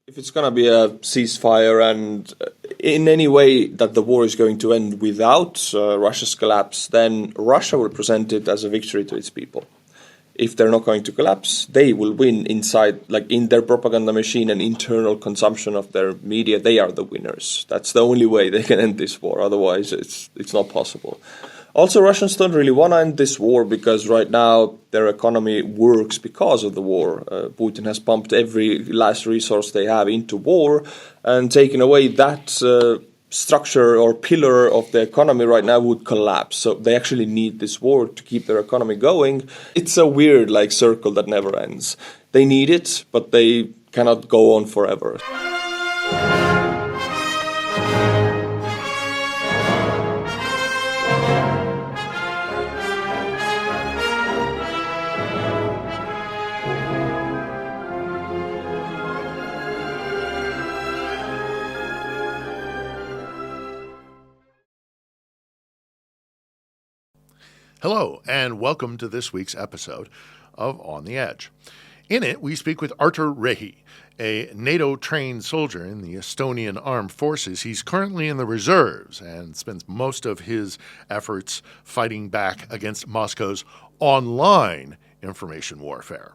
If it's going to be a ceasefire and in any way that the war is going to end without Russia's collapse, then Russia will present it as a victory to its people. If they're not going to collapse, they will win inside, like in their propaganda machine and internal consumption of their media. They are the winners. That's the only way they can end this war. Otherwise, it's not possible. Also, Russians don't really want to end this war because right now their economy works because of the war. Putin has pumped every last resource they have into war, and taking away that structure or pillar of the economy right now would collapse. So they actually need this war to keep their economy going. It's a weird circle that never ends. They need it, but they cannot go on forever. Hello, and welcome to this week's episode of On the Edge. In it, we speak with Artur Rehi, a NATO-trained soldier in the Estonian Armed Forces. He's currently in the reserves and spends most of his efforts fighting back against Moscow's online information warfare.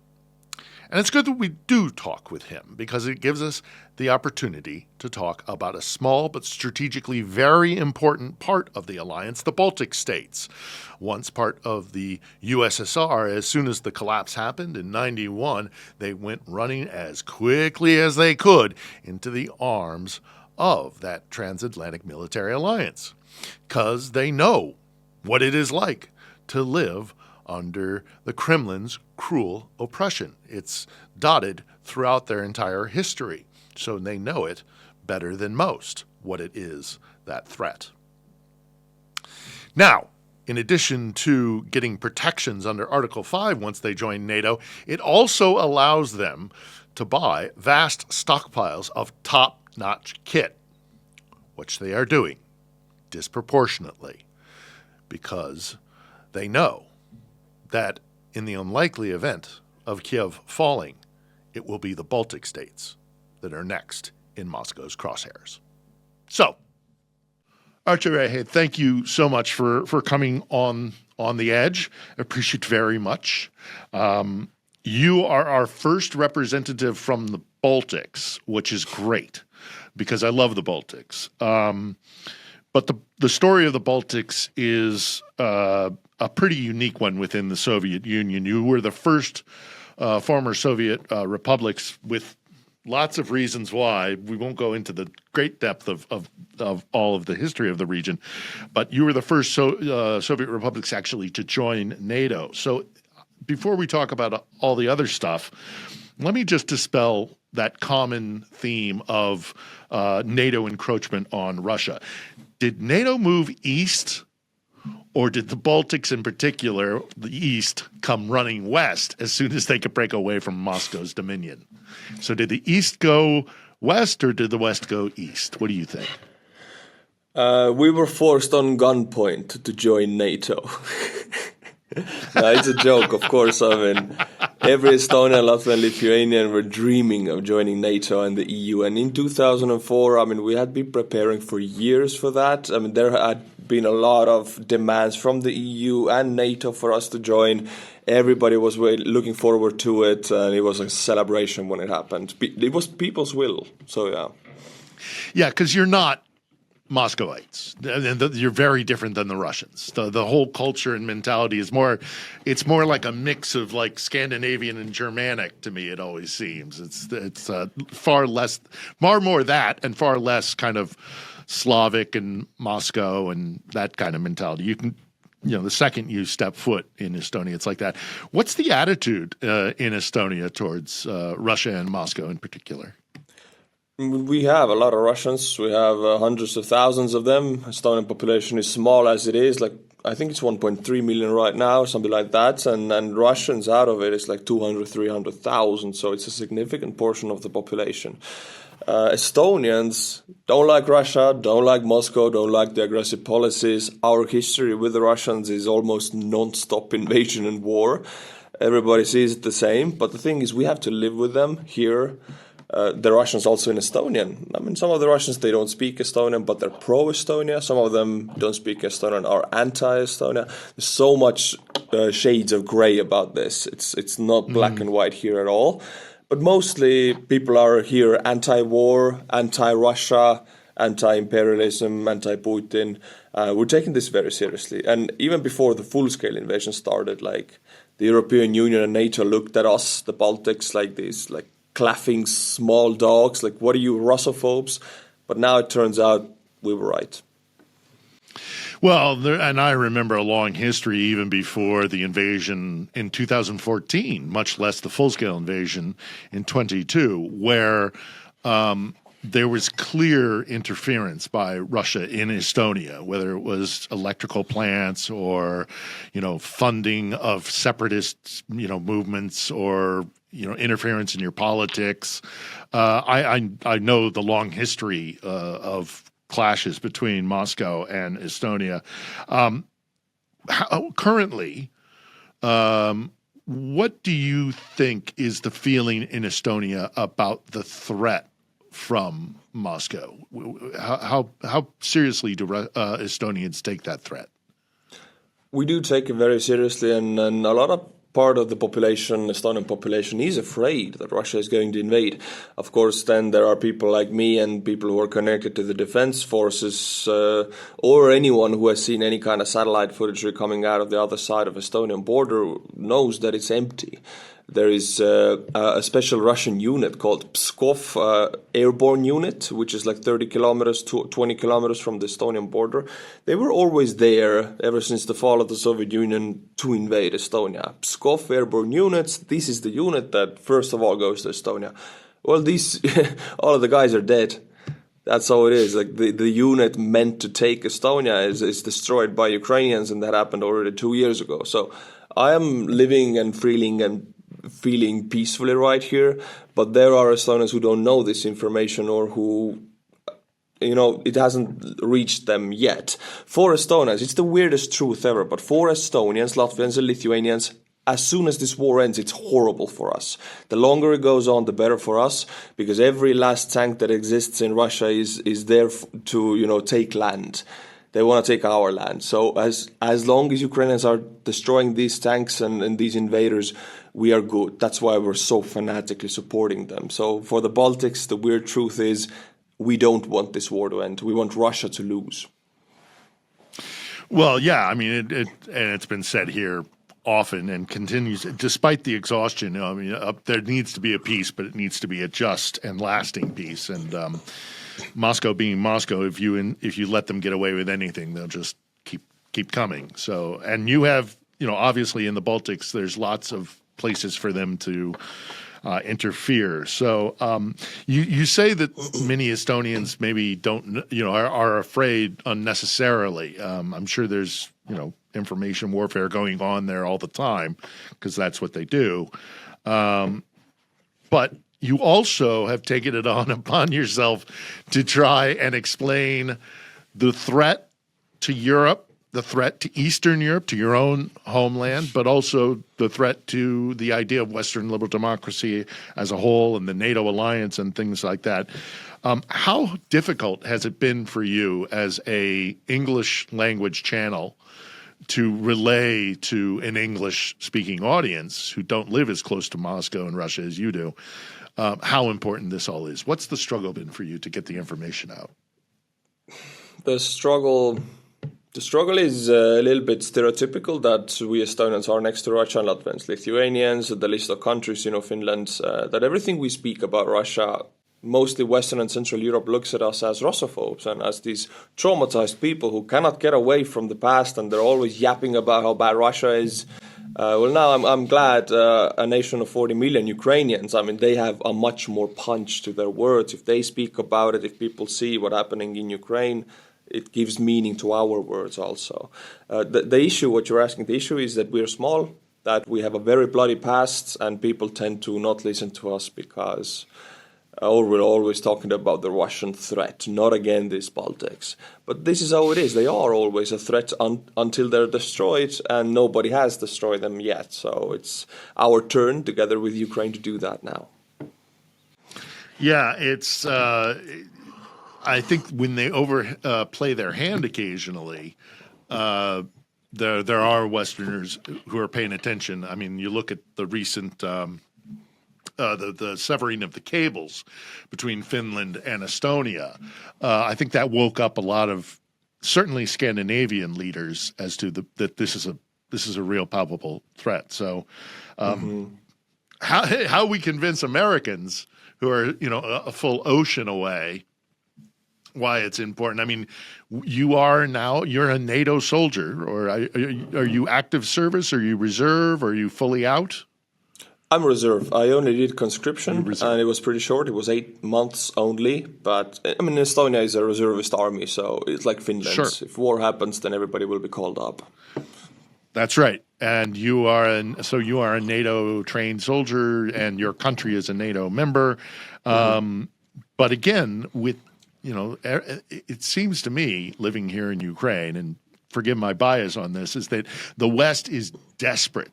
And it's good that we do talk with him because it gives us the opportunity to talk about a small but strategically very important part of the alliance, the Baltic states. Once part of the USSR, as soon as the collapse happened in 1991, they went running as quickly as they could into the arms of that transatlantic military alliance because they know what it is like to live under the Kremlin's cruel oppression. It's dotted throughout their entire history, so they know it better than most, what it is, that threat. Now, in addition to getting protections under Article 5 once they join NATO, it also allows them to buy vast stockpiles of top-notch kit, which they are doing disproportionately, because they know that in the unlikely event of Kiev falling, it will be the Baltic states that are next in Moscow's crosshairs. So, Artur Rehi, thank you so much for coming on the Edge. I appreciate it very much. You are our first representative from the Baltics, which is great because I love the Baltics. But the story of the Baltics is a pretty unique one within the Soviet Union. You were the first former Soviet republics with lots of reasons why. We won't go into the great depth of all of the history of the region, but you were the first Soviet republics actually to join NATO. So before we talk about all the other stuff, let me just dispel that common theme of NATO encroachment on Russia. Did NATO move east, or did the Baltics in particular, the east, come running west as soon as they could break away from Moscow's dominion? So did the east go west, or did the west go east? What do you think? We were forced on gunpoint to join NATO. No, it's a joke, of course. I mean, every Estonian, Latvian, Lithuanian were dreaming of joining NATO and the EU. And in 2004, I mean, we had been preparing for years for that. I mean, there had been a lot of demands from the EU and NATO for us to join. Everybody was looking forward to it, and it was a celebration when it happened. It was people's will, so yeah. Yeah, because you're not Muscovites. You're very different than the Russians. The whole culture and mentality is it's more like a mix of like Scandinavian and Germanic to me. It always seems it's far more that and far less kind of Slavic and Moscow and that kind of mentality. You can, the second you step foot in Estonia, it's like that. What's the attitude in Estonia towards Russia and Moscow in particular? We have a lot of Russians. We have hundreds of thousands of them. Estonian population is small as it is. Like I think it's 1.3 million right now, something like that. And Russians out of it is like 200, 300,000. So it's a significant portion of the population. Estonians don't like Russia, don't like Moscow, don't like the aggressive policies. Our history with the Russians is almost non-stop invasion and war. Everybody sees it the same. But the thing is, we have to live with them here. the Russians also in Estonian. I mean, some of the Russians, they don't speak Estonian, but they're pro-Estonia. Some of them don't speak Estonian, are anti-Estonia. There's so much shades of gray about this. It's not black and white here at all. But mostly people are here anti-war, anti-Russia, anti-imperialism, anti-Putin. We're taking this very seriously. And even before the full-scale invasion started, like the European Union and NATO looked at us, the Baltics, like these like clapping small dogs, like, what are you, Russophobes? But now it turns out we were right. Well, and I remember a long history even before the invasion in 2014, much less the full-scale invasion in 22, where there was clear interference by Russia in Estonia, whether it was electrical plants or, funding of separatist, movements or, interference in your politics. I know the long history of clashes between Moscow and Estonia. Currently, what do you think is the feeling in Estonia about the threat from Moscow? How seriously do Estonians take that threat? We do take it very seriously, and a lot of part of the population, Estonian population, is afraid that Russia is going to invade. Of course, then there are people like me and people who are connected to the defense forces, or anyone who has seen any kind of satellite footage coming out of the other side of Estonian border knows that it's empty. There is a special Russian unit called Pskov airborne unit, which is like 30 kilometers to 20 kilometers from the Estonian border. They were always there ever since the fall of the Soviet Union to invade Estonia. Pskov airborne units, this is the unit that first of all goes to Estonia. Well, these all of the guys are dead. That's how it is. Like the unit meant to take Estonia is destroyed by Ukrainians, and that happened already 2 years ago. So I am living and feeling peacefully right here, but there are Estonians who don't know this information or who, it hasn't reached them yet. For Estonians, it's the weirdest truth ever, but for Estonians, Latvians and Lithuanians, as soon as this war ends, it's horrible for us. The longer it goes on, the better for us, because every last tank that exists in Russia is there to, take land. They want to take our land. So as long as Ukrainians are destroying these tanks and these invaders, we are good. That's why we're so fanatically supporting them. So for the Baltics, the weird truth is we don't want this war to end. We want Russia to lose. Well, yeah, I mean, it's been said here often and continues, despite the exhaustion. There needs to be a peace, but it needs to be a just and lasting peace. And Moscow being Moscow, if you let them get away with anything, they'll just keep coming. So, and you have, obviously in the Baltics, there's lots of places for them to interfere. So you say that many Estonians maybe don't, are afraid unnecessarily. I'm sure there's, information warfare going on there all the time because that's what they do. But you also have taken it upon yourself to try and explain the threat to Europe, the threat to Eastern Europe, to your own homeland, but also the threat to the idea of Western liberal democracy as a whole and the NATO alliance and things like that. How difficult has it been for you as a English language channel to relay to an English-speaking audience who don't live as close to Moscow and Russia as you do, how important this all is? What's the struggle been for you to get the information out? The struggle is a little bit stereotypical that we Estonians are next to Russia and Latvians, Lithuanians, the list of countries, Finland, that everything we speak about Russia, mostly Western and Central Europe, looks at us as Russophobes and as these traumatized people who cannot get away from the past, and they're always yapping about how bad Russia is. Well, now I'm glad a nation of 40 million Ukrainians, they have a much more punch to their words. If they speak about it, if people see what's happening in Ukraine, it gives meaning to our words also. The issue, what you're asking, the issue is that we're small, that we have a very bloody past, and people tend to not listen to us because we're always talking about the Russian threat, not again these Baltics. But this is how it is. They are always a threat until they're destroyed, and nobody has destroyed them yet. So it's our turn, together with Ukraine, to do that now. Yeah, it's. I think when they play their hand occasionally, there are Westerners who are paying attention. I mean, you look at the recent the severing of the cables between Finland and Estonia. I think that woke up a lot of certainly Scandinavian leaders as to that this is a real palpable threat. So, how we convince Americans who are a full ocean away why it's important. I mean, you're a NATO soldier, or are you active service? Are you reserve? Are you fully out? I'm reserve. I only did conscription, and it was pretty short. It was 8 months only. But I mean, Estonia is a reservist army, so it's like Finland. Sure. If war happens, then everybody will be called up. That's right. And you are a NATO trained soldier, and your country is a NATO member. But again, it seems to me, living here in Ukraine, and forgive my bias on this, is that the West is desperate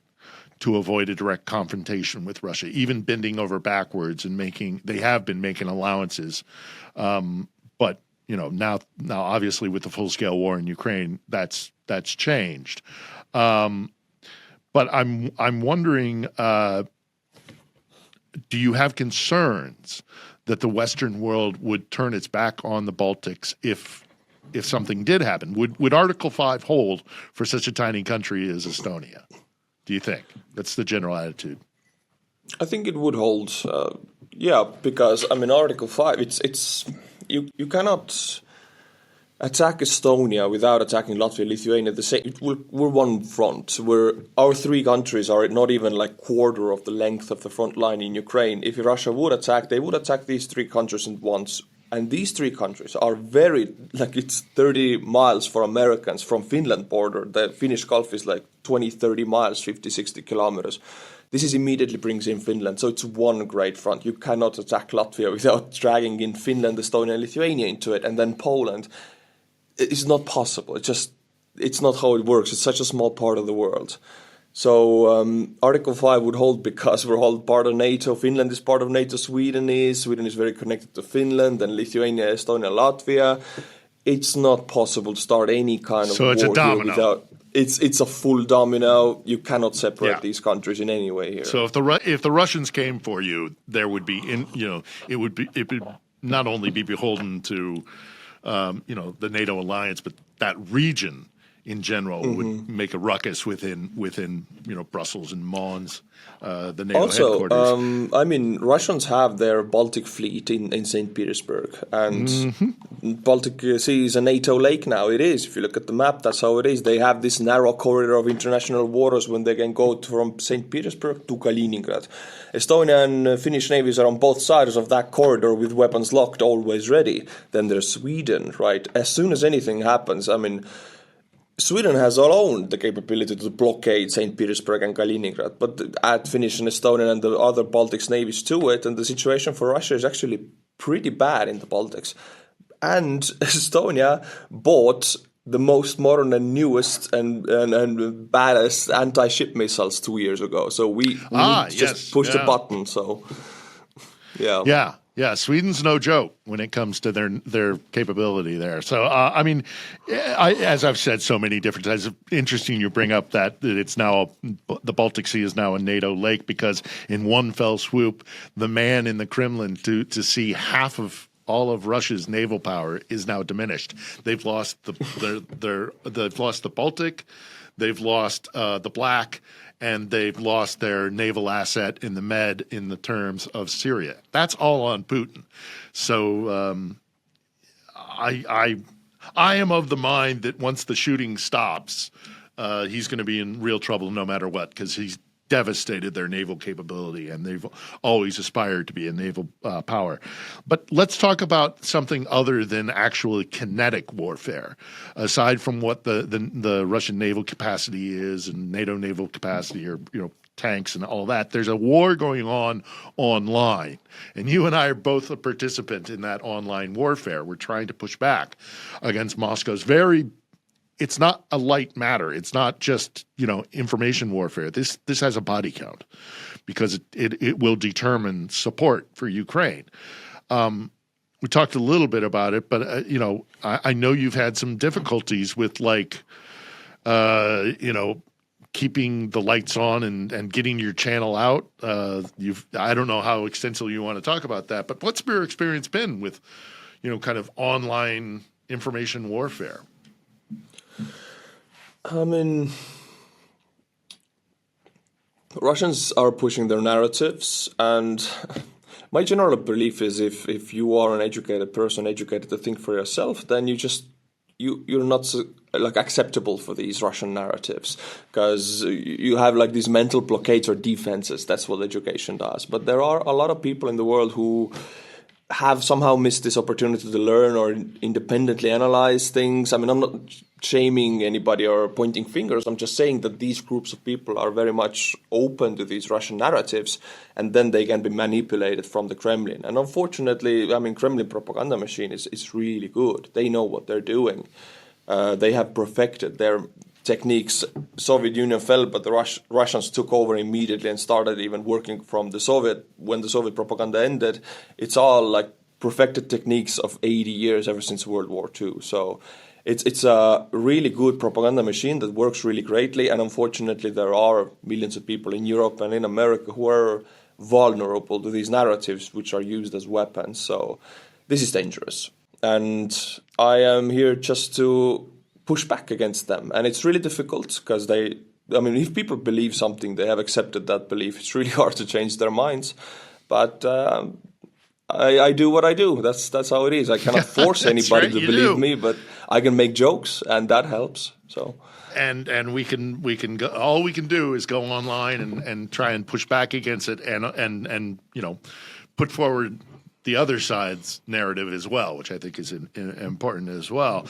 to avoid a direct confrontation with Russia, even bending over backwards and they have been making allowances. But now obviously with the full scale war in Ukraine, that's changed. But I'm wondering, do you have concerns that the Western world would turn its back on the Baltics if something did happen? Would Article 5 hold for such a tiny country as Estonia? Do you think? That's the general attitude. I think it would hold. Because I mean, Article 5. It's you cannot attack Estonia without attacking Latvia and Lithuania. We're one front. Our three countries are not even like quarter of the length of the front line in Ukraine. If Russia would attack, they would attack these three countries at once. And these three countries are it's 30 miles for Americans from Finland border. The Finnish Gulf is like 20, 30 miles, 50, 60 kilometers. This immediately brings in Finland. So it's one great front. You cannot attack Latvia without dragging in Finland, Estonia, and Lithuania into it. And then Poland. It's not possible. It's not how it works. It's such a small part of the world. So Article 5 would hold because we're all part of NATO. Finland is part of NATO. Sweden is very connected to Finland, and Lithuania, Estonia, Latvia. It's not possible to start any kind of war it's a domino. Here without. It's a full domino. You cannot separate these countries in any way here. So if the Russians came for you, there would be it would not only be beholden to the NATO alliance, but that region in general would make a ruckus within Brussels and Mons, the NATO headquarters. I mean, Russians have their Baltic fleet in St. Petersburg, and Baltic Sea is a NATO lake now. It is. If you look at the map, that's how it is. They have this narrow corridor of international waters when they can go from St. Petersburg to Kaliningrad. Estonia and Finnish navies are on both sides of that corridor with weapons locked, always ready. Then there's Sweden, right? As soon as anything happens, I mean, Sweden has alone the capability to blockade St. Petersburg and Kaliningrad, but add Finnish and Estonian and the other Baltics navies to it, and the situation for Russia is actually pretty bad in the Baltics. And Estonia bought the most modern and newest and baddest anti-ship missiles 2 years ago. So we just pushed the button. So, yeah. Yeah, Sweden's no joke when it comes to their capability there. So, I mean, as I've said so many different times, it's interesting you bring up that it's now the Baltic Sea is now a NATO lake, because in one fell swoop, the man in the Kremlin to see half of all of Russia's naval power is now diminished. They've lost they've lost the Baltic, they've lost the Black, and they've lost their naval asset in the Med in the terms of Syria. That's all on Putin. So I am of the mind that once the shooting stops, he's going to be in real trouble no matter what, because he's devastated their naval capability, and they've always aspired to be a naval power. But let's talk about something other than actually kinetic warfare. Aside from what the Russian naval capacity is and NATO naval capacity, or tanks and all that, there's a war going on online, and you and I are both a participant in that online warfare. We're trying to push back against Moscow's it's not a light matter. It's not just, information warfare. This has a body count, because it will determine support for Ukraine. We talked a little bit about it, but I know you've had some difficulties with keeping the lights on and getting your channel out. I don't know how extensively you want to talk about that, but what's your experience been with, kind of online information warfare? I mean, Russians are pushing their narratives, and my general belief is if you are an educated person, educated to think for yourself, then you're not acceptable for these Russian narratives, because you have these mental blockades or defenses. That's what education does. But there are a lot of people in the world who have somehow missed this opportunity to learn or independently analyze things. I mean, I'm not shaming anybody or pointing fingers. I'm just saying that these groups of people are very much open to these Russian narratives, and then they can be manipulated from the Kremlin. And unfortunately, I mean, Kremlin propaganda machine is really good. They know what they're doing. They have perfected their techniques. Soviet Union fell, but the Russians took over immediately and started even working from when the Soviet propaganda ended. It's all perfected techniques of 80 years ever since World War II. So it's a really good propaganda machine that works really greatly. And unfortunately, there are millions of people in Europe and in America who are vulnerable to these narratives, which are used as weapons. So this is dangerous. And I am here just to push back against them. And it's really difficult because if people believe something, they have accepted that belief. It's really hard to change their minds. But I do what I do. That's how it is. I cannot force anybody to believe me, but I can make jokes, and that helps. So. And we can go, all we can do is go online and try and push back against it and put forward the other side's narrative as well, which I think is important as well.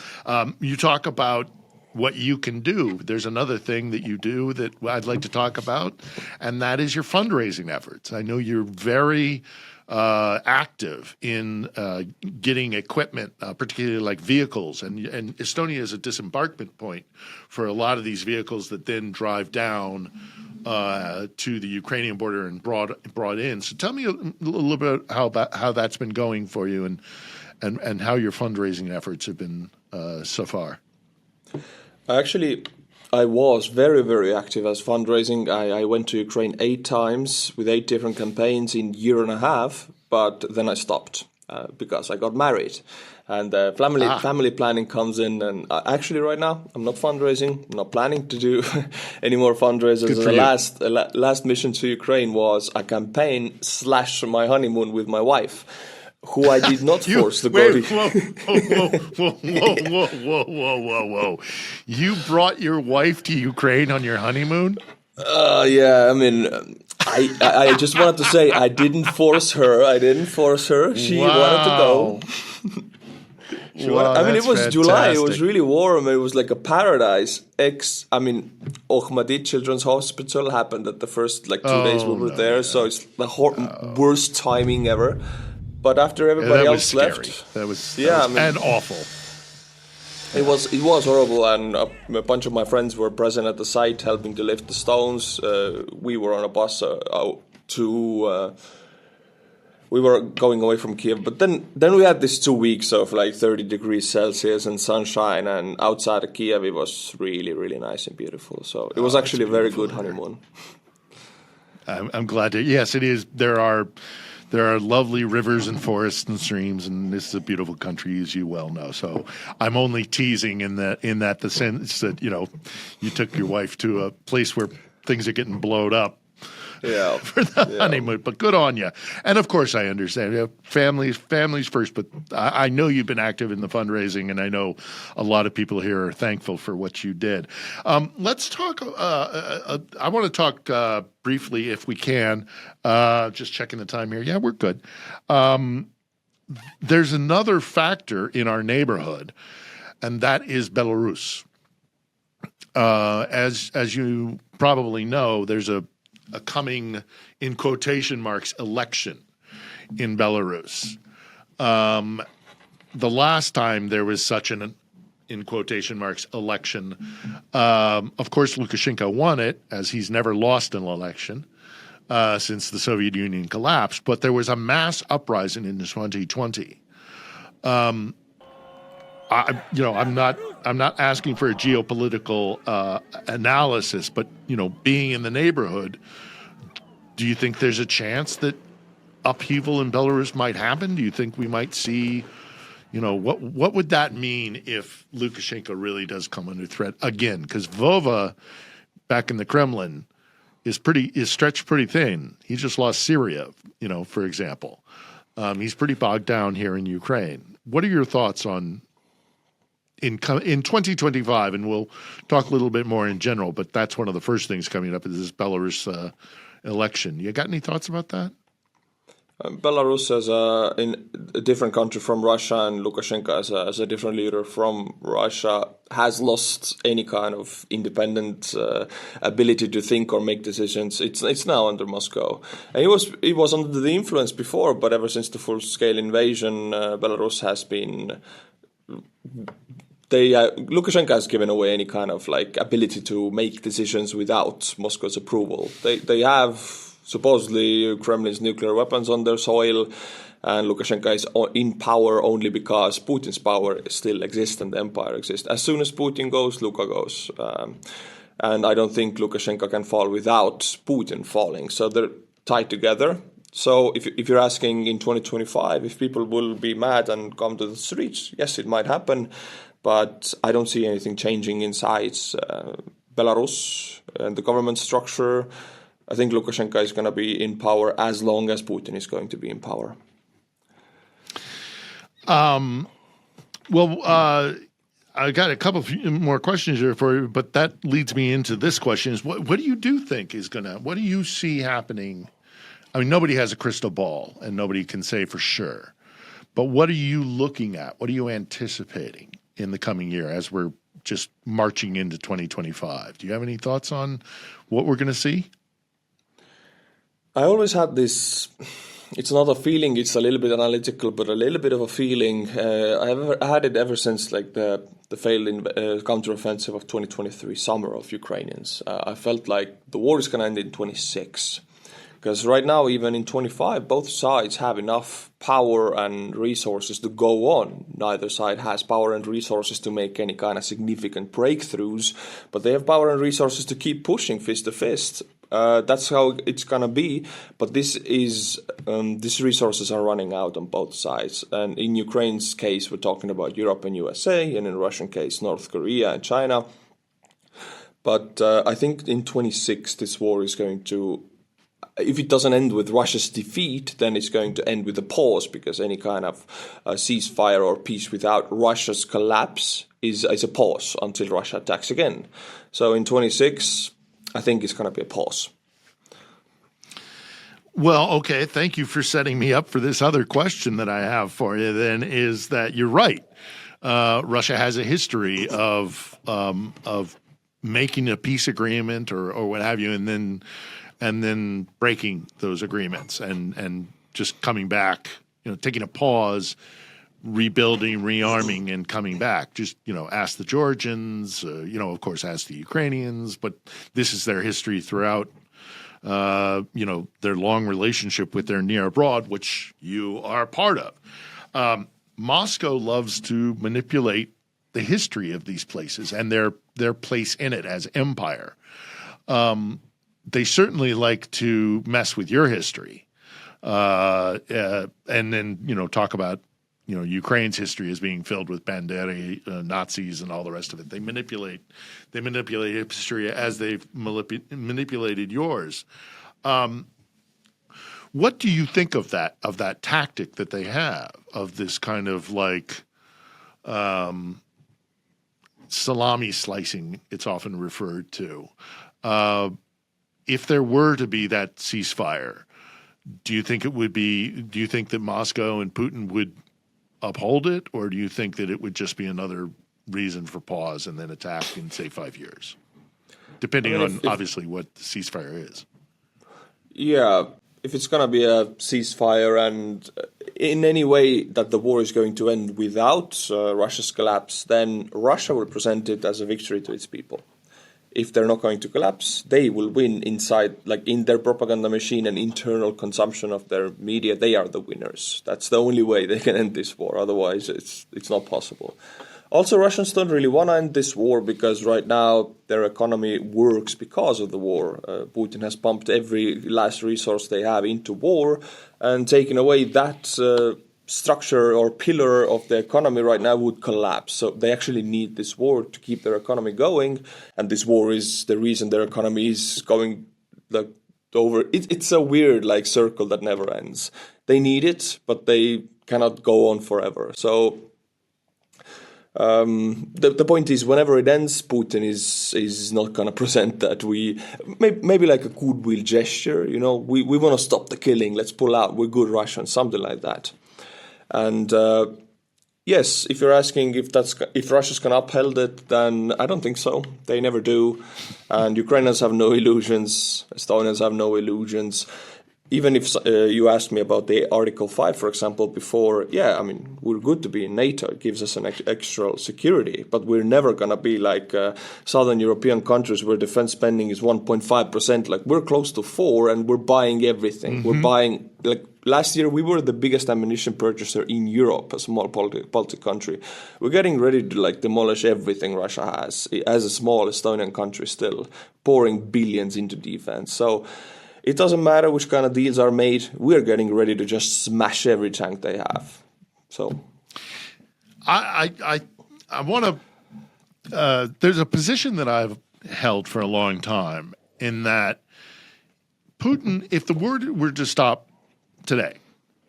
You talk about what you can do. There's another thing that you do that I'd like to talk about, and that is your fundraising efforts. I know you're very active in getting equipment, particularly like vehicles, and Estonia is a disembarkment point for a lot of these vehicles that then drive down to the Ukrainian border and brought in. So tell me a little bit how that's been going for you, and how your fundraising efforts have been so far. Actually, I was very, very active as fundraising. I went to Ukraine 8 times with 8 different campaigns in a year and a half, but then I stopped because I got married. And family planning comes in, and actually right now I'm not fundraising. I'm not planning to do any more fundraisers. The last mission to Ukraine was a campaign / my honeymoon with my wife, who I did not force to go to. Whoa. You brought your wife to Ukraine on your honeymoon? Yeah, I mean, I just wanted to say I didn't force her. She wanted to go. It was fantastic. July. It was really warm. It was like a paradise. Ohmadit Children's Hospital happened at the first 2 days we were there. So it's the worst timing ever. But after everybody else left, that was awful. It was horrible, and a bunch of my friends were present at the site helping to lift the stones. We were on a bus we were going away from Kiev, but then we had this 2 weeks of 30 degrees Celsius and sunshine, and outside of Kiev it was really, really nice and beautiful. So it was actually a very good honeymoon. I'm glad to. Yes, it is. There are lovely rivers and forests and streams, and this is a beautiful country, as you well know. So I'm only teasing in the sense that you took your wife to a place where things are getting blowed up. Yeah, for the honeymoon, but good on you. And of course, I understand families first. But I know you've been active in the fundraising, and I know a lot of people here are thankful for what you did. Let's talk. I want to talk briefly, if we can. Just checking the time here. Yeah, we're good. There's another factor in our neighborhood, and that is Belarus. As you probably know, there's a coming, in quotation marks, election in Belarus. The last time there was such an, in quotation marks, election, of course, Lukashenko won it, as he's never lost an election. since the Soviet Union collapsed, but there was a mass uprising in 2020. I'm not asking for a geopolitical analysis, but being in the neighborhood, do you think there's a chance that upheaval in Belarus might happen? Do you think we might see, what would that mean if Lukashenko really does come under threat again? Because Vova, back in the Kremlin, is stretched pretty thin. He just lost Syria, for example. He's pretty bogged down here in Ukraine. What are your thoughts on in 2025? And we'll talk a little bit more in general, but that's one of the first things coming up is this Belarus election. You got any thoughts about that? Belarus as a different country from Russia, and Lukashenko as a different leader from Russia, has lost any kind of independent ability to think or make decisions. It's now under Moscow. And it was under the influence before, but ever since the full-scale invasion, Belarus has been. Lukashenko has given away any kind of ability to make decisions without Moscow's approval. They have supposedly Kremlin's nuclear weapons on their soil, and Lukashenko is in power only because Putin's power still exists and the empire exists. As soon as Putin goes, Luka goes. And I don't think Lukashenko can fall without Putin falling. So they're tied together. So if you're asking in 2025 if people will be mad and come to the streets, yes, it might happen. But I don't see anything changing inside Belarus and the government structure. I think Lukashenko is going to be in power as long as Putin is going to be in power. I got a couple more questions here for you, but that leads me into this question: is what do you think is what do you see happening? I mean, nobody has a crystal ball, and nobody can say for sure. But what are you looking at? What are you anticipating in the coming year as we're just marching into 2025? Do you have any thoughts on what we're going to see? I always had this, it's not a feeling, it's a little bit analytical, but a little bit of a feeling. I had it ever since the failed counteroffensive of 2023 summer of Ukrainians. I felt like the war is going to end in 26. Because right now, even in 25, both sides have enough power and resources to go on. Neither side has power and resources to make any kind of significant breakthroughs, but they have power and resources to keep pushing fist to fist. That's how it's gonna be. But these resources are running out on both sides. And in Ukraine's case, we're talking about Europe and USA, and in Russian case, North Korea and China. But I think in 26, this war is going to. If it doesn't end with Russia's defeat, then it's going to end with a pause, because any kind of ceasefire or peace without Russia's collapse is a pause until Russia attacks again. So in 26, I think it's going to be a pause. Well, okay, thank you for setting me up for this other question that I have for you then, is that you're right. Russia has a history of making a peace agreement or what have you, and then breaking those agreements and just coming back, taking a pause, rebuilding, rearming, and coming back. Just, ask the Georgians, of course, ask the Ukrainians, but this is their history throughout, their long relationship with their near abroad, which you are part of. Moscow loves to manipulate the history of these places and their place in it as empire. They certainly like to mess with your history, and then talk about Ukraine's history as being filled with Bandera, Nazis, and all the rest of it. They manipulate history as they've manipulated yours. What do you think of that tactic that they have, of this kind of salami slicing? It's often referred to. If there were to be that ceasefire, do you think that Moscow and Putin would uphold it, or do you think that it would just be another reason for pause and then attack in, say, 5 years? Depending on obviously what the ceasefire is. Yeah, if it's going to be a ceasefire and in any way that the war is going to end without Russia's collapse, then Russia will present it as a victory to its people. if they're not going to collapse, they will win inside, like in their propaganda machine and internal consumption of their media. They are the winners. That's the only way they can end this war. Otherwise, it's not possible. Also, Russians don't really want to end this war because right now their economy works because of the war. Putin has pumped every last resource they have into war, and taking away that structure or pillar of the economy right now would collapse. So they actually need this war to keep their economy going, and this war is the reason their economy is going like over. It's a weird like circle that never ends. They need it, but they cannot go on forever. So the point is, whenever it ends, Putin is not going to present that we maybe like a goodwill gesture. You know, we want to stop the killing. Let's pull out. We're good Russians, something like that. And yes, if you're asking if Russia's can uphold it, then I don't think so. They never do. And Ukrainians have no illusions. Estonians have no illusions. Even if you asked me about the Article 5, for example, before, yeah, I mean, we're good to be in NATO. It gives us an extra security. But we're never going to be like Southern European countries where defense spending is 1.5%. Like, we're close to 4%, and we're buying everything. We're buying, like, last year we were the biggest ammunition purchaser in Europe, a small Baltic country. We're getting ready to, like, demolish everything Russia has, as a small Estonian country still, pouring billions into defense. So it doesn't matter which kind of deals are made. We're getting ready to just smash every tank they have. So, I want to. There's a position that I've held for a long time in that Putin, if the war were to stop today,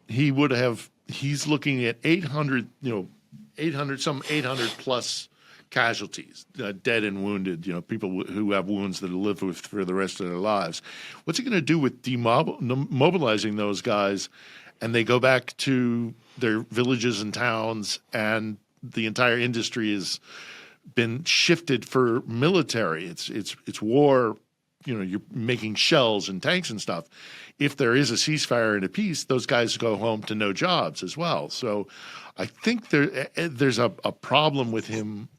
he would have. He's looking at 800 plus casualties, dead and wounded, people who have wounds that live with for the rest of their lives. What's he going to do with demobilizing those guys, and they go back to their villages and towns, and the entire industry has been shifted for military. It's war. You're making shells and tanks and stuff. If there is a ceasefire and a peace, those guys go home to no jobs as well. So I think there's a problem with him.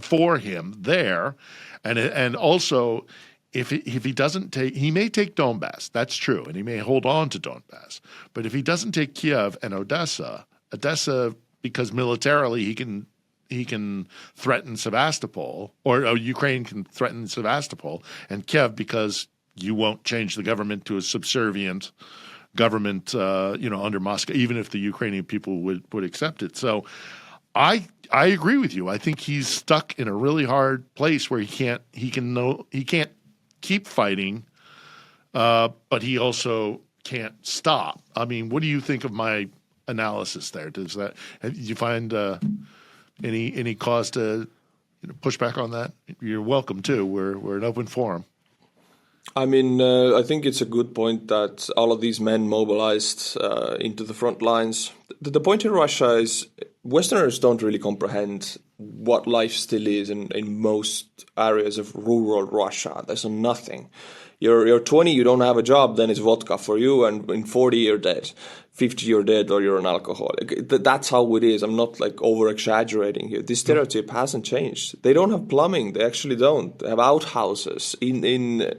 For him there, and also if he doesn't take, he may take Donbass. That's true, and he may hold on to Donbass. But if he doesn't take Kiev and Odessa, because militarily he can threaten Sevastopol, or Ukraine can threaten Sevastopol, and Kiev because you won't change the government to a subservient government, under Moscow, even if the Ukrainian people would accept it. So I agree with you. I think he's stuck in a really hard place where he can't keep fighting, but he also can't stop. I mean, what do you think of my analysis there? Did you find any cause to push back on that? You're welcome to. We're an open forum. I mean, I think it's a good point that all of these men mobilized into the front lines. The point in Russia is Westerners don't really comprehend what life still is in most areas of rural Russia. There's nothing. You're 20, you don't have a job, then it's vodka for you, and in 40 you're dead. 50 you're dead or you're an alcoholic. That's how it is. I'm not like over-exaggerating here. This stereotype hasn't changed. They don't have plumbing. They actually don't. They have outhouses in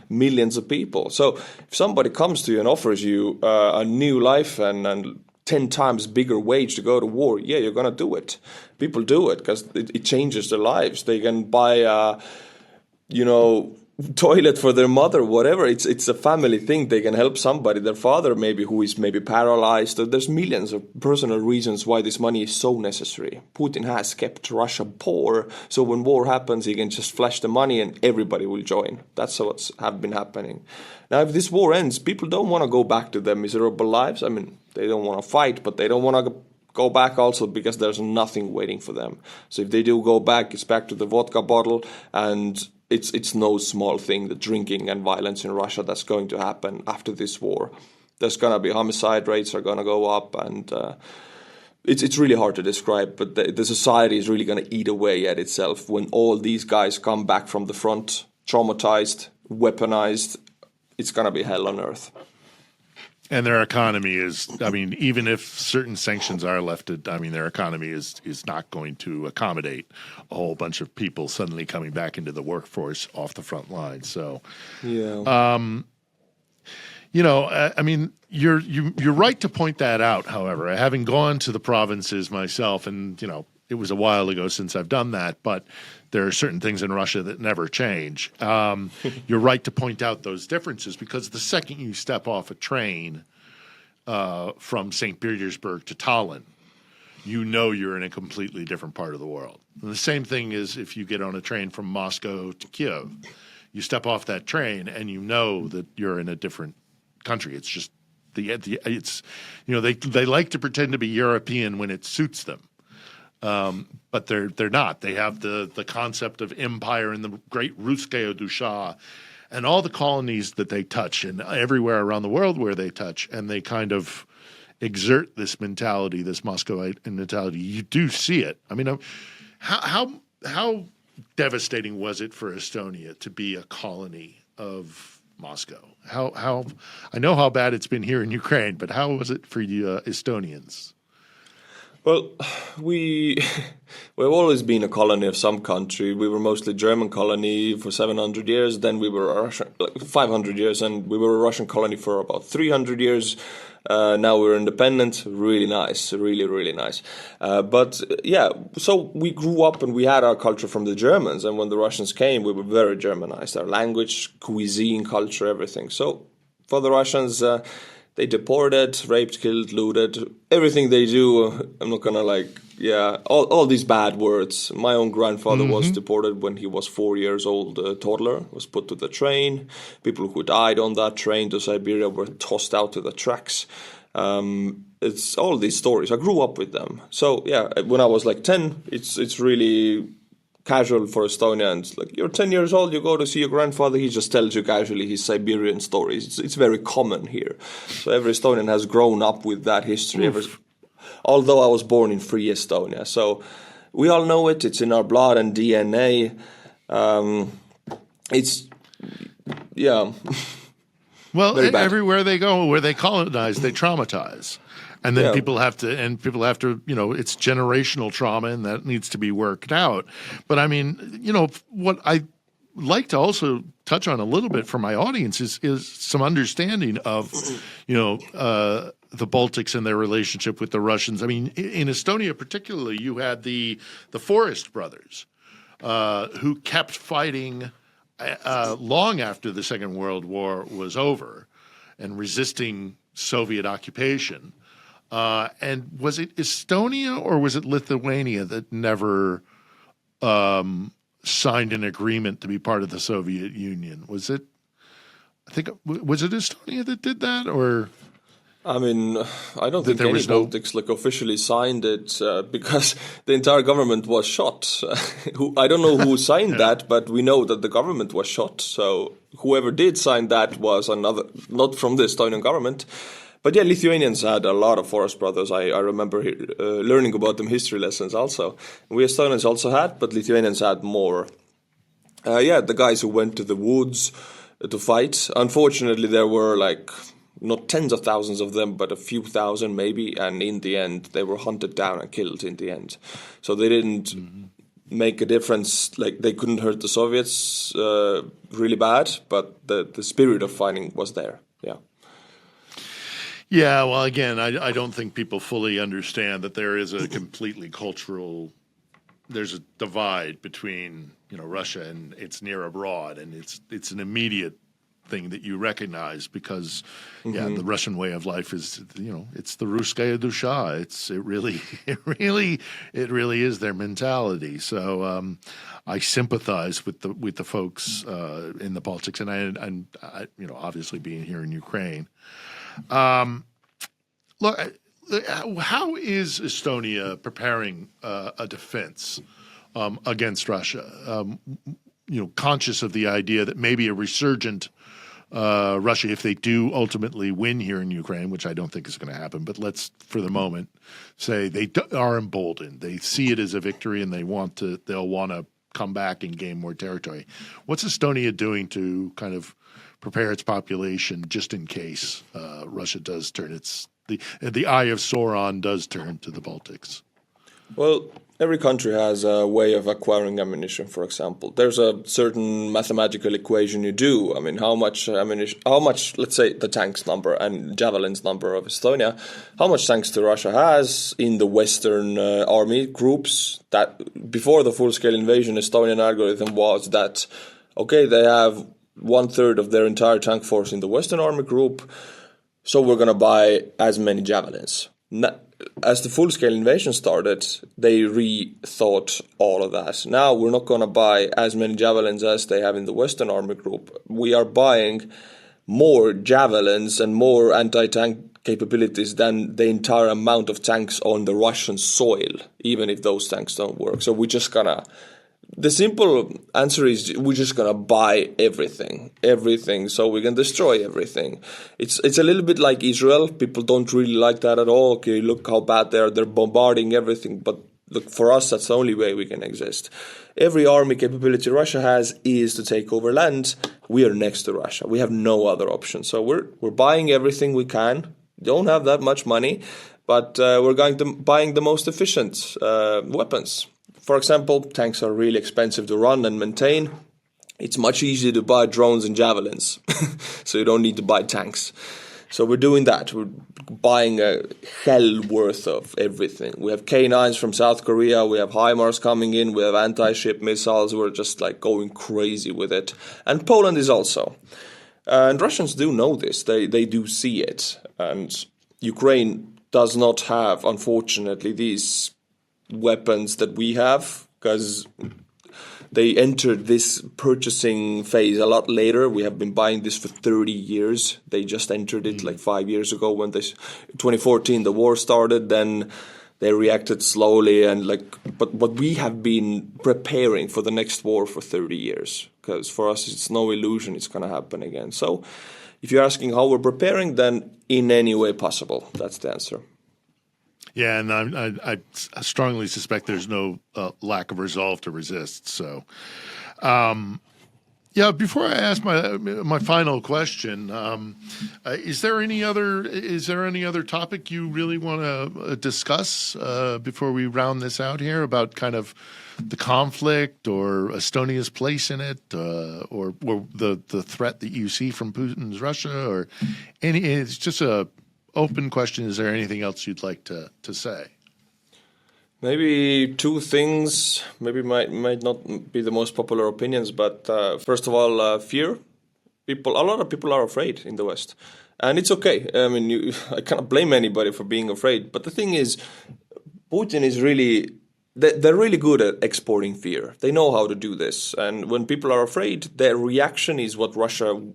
millions of people. So if somebody comes to you and offers you a new life and 10 times bigger wage to go to war, yeah, you're going to do it. People do it because it changes their lives. They can buy toilet for their mother, whatever. It's a family thing. They can help somebody, their father maybe, who is maybe paralyzed. There's millions of personal reasons why this money is so necessary. Putin has kept Russia poor, so when war happens, he can just flash the money and everybody will join. That's what's have been happening. Now, if this war ends, people don't want to go back to their miserable lives. I mean, they don't want to fight, but they don't want to go back also because there's nothing waiting for them. So if they do go back, it's back to the vodka bottle, and it's no small thing, the drinking and violence in Russia that's going to happen after this war. There's going to be homicide rates are going to go up, and it's really hard to describe, but the society is really going to eat away at itself when all these guys come back from the front, traumatized, weaponized. It's going to be hell on earth. And their economy is, I mean, even if certain sanctions are lifted, I mean, their economy is not going to accommodate a whole bunch of people suddenly coming back into the workforce off the front line. So, Yeah. I mean, you're right to point that out. However, having gone to the provinces myself, and it was a while ago since I've done that, but there are certain things in Russia that never change. You're right to point out those differences, because the second you step off a train from St. Petersburg to Tallinn, you're in a completely different part of the world. And the same thing is if you get on a train from Moscow to Kiev. You step off that train and you know that you're in a different country. It's just they like to pretend to be European when it suits them. But they're not. They have the concept of empire and the great Ruskaya Dusha and all the colonies that they touch and everywhere around the world where they touch, and they kind of exert this mentality, this Moscowite mentality. You do see it. I mean, how devastating was it for Estonia to be a colony of Moscow? How I know how bad it's been here in Ukraine, but how was it for you Estonians? Well, we've always been a colony of some country. We were mostly German colony for 700 years. Then we were a Russian, 500 years, and we were a Russian colony for about 300 years. Now we're independent. Really nice, really, really nice. So we grew up and we had our culture from the Germans. And when the Russians came, we were very Germanized. Our language, cuisine, culture, everything. So for the Russians, they deported, raped, killed, looted, everything they do. I'm not gonna all these bad words. My own grandfather was deported when he was 4 years old. A toddler was put to the train. People who died on that train to Siberia were tossed out to the tracks. It's all these stories. I grew up with them. So yeah, when I was like 10, it's really casual for Estonians. Like, you're 10 years old, you go to see your grandfather, he just tells you casually his Siberian stories. It's very common here. So every Estonian has grown up with that history. Although I was born in free Estonia. So we all know it. It's in our blood and DNA. Well, everywhere they go, where they colonize, they traumatize. And then people have to, it's generational trauma, and that needs to be worked out. But I mean, what I like to also touch on a little bit for my audience is some understanding of, the Baltics and their relationship with the Russians. I mean, in Estonia particularly, you had the Forest brothers who kept fighting long after the Second World War was over and resisting Soviet occupation. And was it Estonia or was it Lithuania that never signed an agreement to be part of the Soviet Union? Was it Estonia that did that, or? I mean, I don't think any Baltics officially signed it because the entire government was shot. I don't know who signed that, but we know that the government was shot. So whoever did sign that was not from the Estonian government. But yeah, Lithuanians had a lot of forest brothers. I remember learning about them history lessons also. We Estonians also had, but Lithuanians had more. The guys who went to the woods to fight. Unfortunately, there were not tens of thousands of them, but a few thousand maybe. And in the end, they were hunted down and killed in the end. So they didn't make a difference. They couldn't hurt the Soviets really bad, but the spirit of fighting was there. Yeah. Yeah, well, again, I don't think people fully understand that there is a completely there's a divide between, Russia and its near abroad, and it's an immediate thing that you recognize because, the Russian way of life is, it's the Ruskaya Dusha. It really is their mentality. So I sympathize with the folks in the Baltics, and I obviously being here in Ukraine. Look, how is Estonia preparing a defense against Russia? Conscious of the idea that maybe a resurgent Russia, if they do ultimately win here in Ukraine, which I don't think is going to happen, but let's, for the moment, say they are emboldened. They see it as a victory, and they'll want to come back and gain more territory. What's Estonia doing to kind of prepare its population just in case Russia does turn the eye of Sauron does turn to the Baltics? Well, every country has a way of acquiring ammunition, for example. There's a certain mathematical equation you do. I mean, how much ammunition, let's say, the tanks number and javelins number of Estonia, how much tanks to Russia has in the Western army groups. That before the full-scale invasion, Estonian algorithm was that, okay, they have 1/3 of their entire tank force in the Western army group, so we're going to buy as many javelins. As the full-scale invasion started, they rethought all of that. Now we're not going to buy as many javelins as they have in the Western Army Group. We are buying more javelins and more anti-tank capabilities than the entire amount of tanks on the Russian soil, even if those tanks don't work. So we're just going to... The simple answer is we're just going to buy everything, so we can destroy everything. It's a little bit like Israel. People don't really like that at all. Okay, look how bad they are. They're bombarding everything. But look, for us, that's the only way we can exist. Every army capability Russia has is to take over land. We are next to Russia. We have no other option. So we're buying everything we can. Don't have that much money, but we're buying the most efficient weapons. For example, tanks are really expensive to run and maintain. It's much easier to buy drones and javelins, so you don't need to buy tanks. So we're doing that. We're buying a hell worth of everything. We have K9s from South Korea. We have HIMARS coming in. We have anti-ship missiles. We're just like going crazy with it. And Poland is also. And Russians do know this. They do see it. And Ukraine does not have, unfortunately, these weapons that we have, because they entered this purchasing phase a lot later. We have been buying this for 30 years. They just entered it like 5 years ago when 2014 the war started. Then they reacted slowly but we have been preparing for the next war for 30 years, because for us it's no illusion it's going to happen again. So if you're asking how we're preparing, then in any way possible, that's the answer. Yeah, and I strongly suspect there's no lack of resolve to resist. So, before I ask my final question, is there any other topic you really want to discuss before we round this out here about kind of the conflict or Estonia's place in it, or the threat that you see from Putin's Russia, or any? It's just a open question. Is there anything else you'd like to say? Maybe two things. Maybe might not be the most popular opinions, but first of all, fear. A lot of people are afraid in the West, and it's okay. I mean, I cannot blame anybody for being afraid. But the thing is, Putin is they're really good at exporting fear. They know how to do this, and when people are afraid, their reaction is what Russian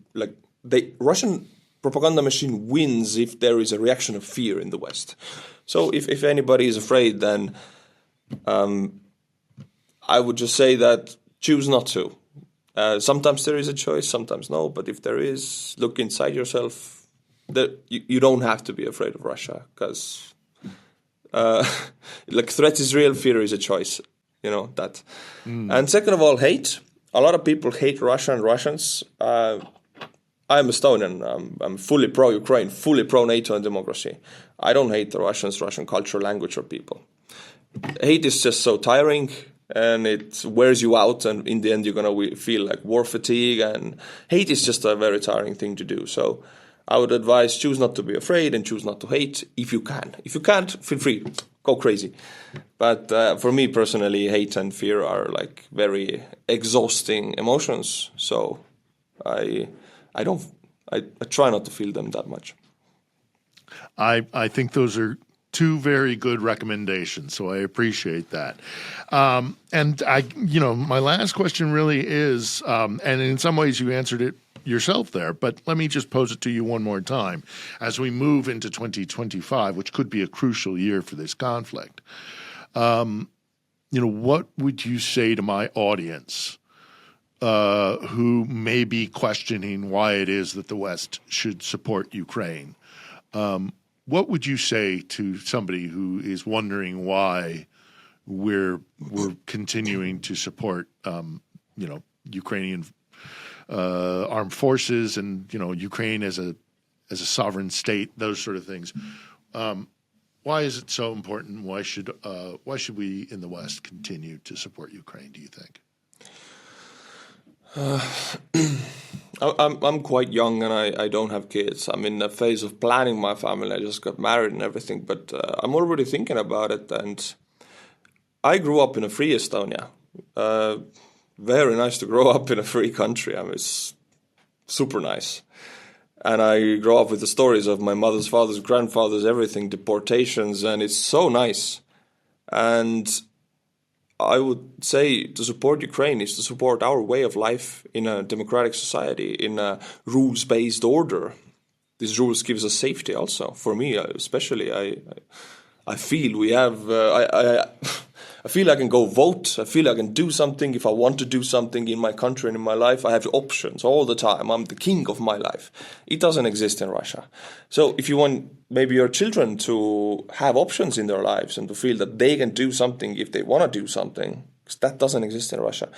propaganda machine wins if there is a reaction of fear in the West. So if anybody is afraid, then I would just say that choose not to. Sometimes there is a choice, sometimes no. But if there is, look inside yourself. You don't have to be afraid of Russia, because threat is real, fear is a choice. You know that. And second of all, hate. A lot of people hate Russia and Russians. I'm Estonian. I'm fully pro-Ukraine, fully pro-NATO and democracy. I don't hate the Russians, Russian culture, language, or people. Hate is just so tiring, and it wears you out, and in the end you're going to feel like war fatigue, and hate is just a very tiring thing to do. So I would advise choose not to be afraid and choose not to hate if you can. If you can't, feel free, go crazy. But for me personally, hate and fear are like very exhausting emotions. So I try not to feel them that much. I think those are two very good recommendations, so I appreciate that. And my last question really is, and in some ways you answered it yourself there, but let me just pose it to you one more time. As we move into 2025, which could be a crucial year for this conflict, what would you say to my audience who may be questioning why it is that the West should support Ukraine? What would you say to somebody who is wondering why we're continuing to support Ukrainian armed forces and, Ukraine as a sovereign state, those sort of things. Why is it so important? Why should we in the West continue to support Ukraine, do you think? I'm quite young and I don't have kids. I'm in the phase of planning my family. I just got married and everything, but I'm already thinking about it. And I grew up in a free Estonia. Very nice to grow up in a free country. I mean, it's super nice. And I grew up with the stories of my mother's, father's, grandfather's, everything, deportations, and it's so nice. And I would say to support Ukraine is to support our way of life in a democratic society, in a rules-based order. These rules gives us safety also. For me, especially, I feel we have. I feel I can go vote. I feel I can do something if I want to do something in my country and in my life. I have options all the time. I'm the king of my life. It doesn't exist in Russia. So if you want maybe your children to have options in their lives and to feel that they can do something if they want to do something, because that doesn't exist in Russia,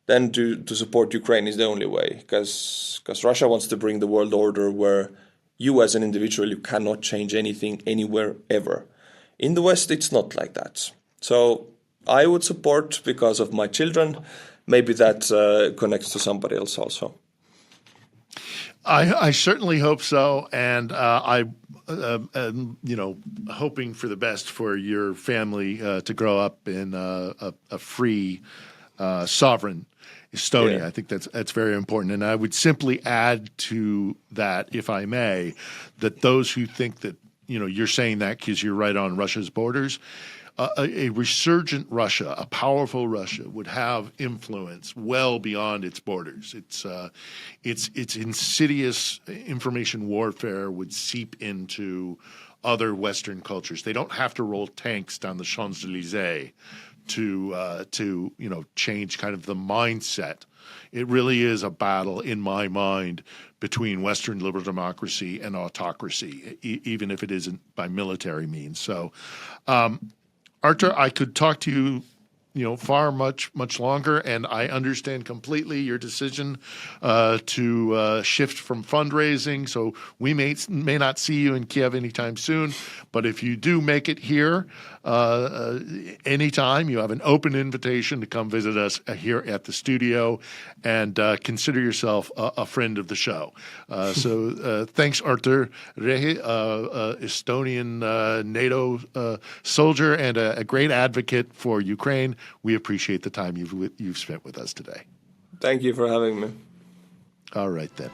then to support Ukraine is the only way. Because Russia wants to bring the world order where you as an individual, you cannot change anything anywhere ever. In the West, it's not like that. So I would support because of my children. Maybe that connects to somebody else also. I certainly hope so, and I hoping for the best for your family to grow up in a free, sovereign Estonia. Yeah. I think that's very important, and I would simply add to that, if I may, that those who think that you're saying that because you're right on Russia's borders. A resurgent Russia, a powerful Russia, would have influence well beyond its borders. Its insidious information warfare would seep into other Western cultures. They don't have to roll tanks down the Champs-Élysées to change kind of the mindset. It really is a battle, in my mind, between Western liberal democracy and autocracy, even if it isn't by military means. So. Artur, I could talk to you, far much longer, and I understand completely your decision to shift from fundraising. So we may not see you in Kiev anytime soon, but if you do make it here anytime, you have an open invitation to come visit us here at the studio, and consider yourself a friend of the show. So thanks, Artur Rehi, Estonian NATO soldier and a great advocate for Ukraine. We appreciate the time you've spent with us today. Thank you for having me. All right, then.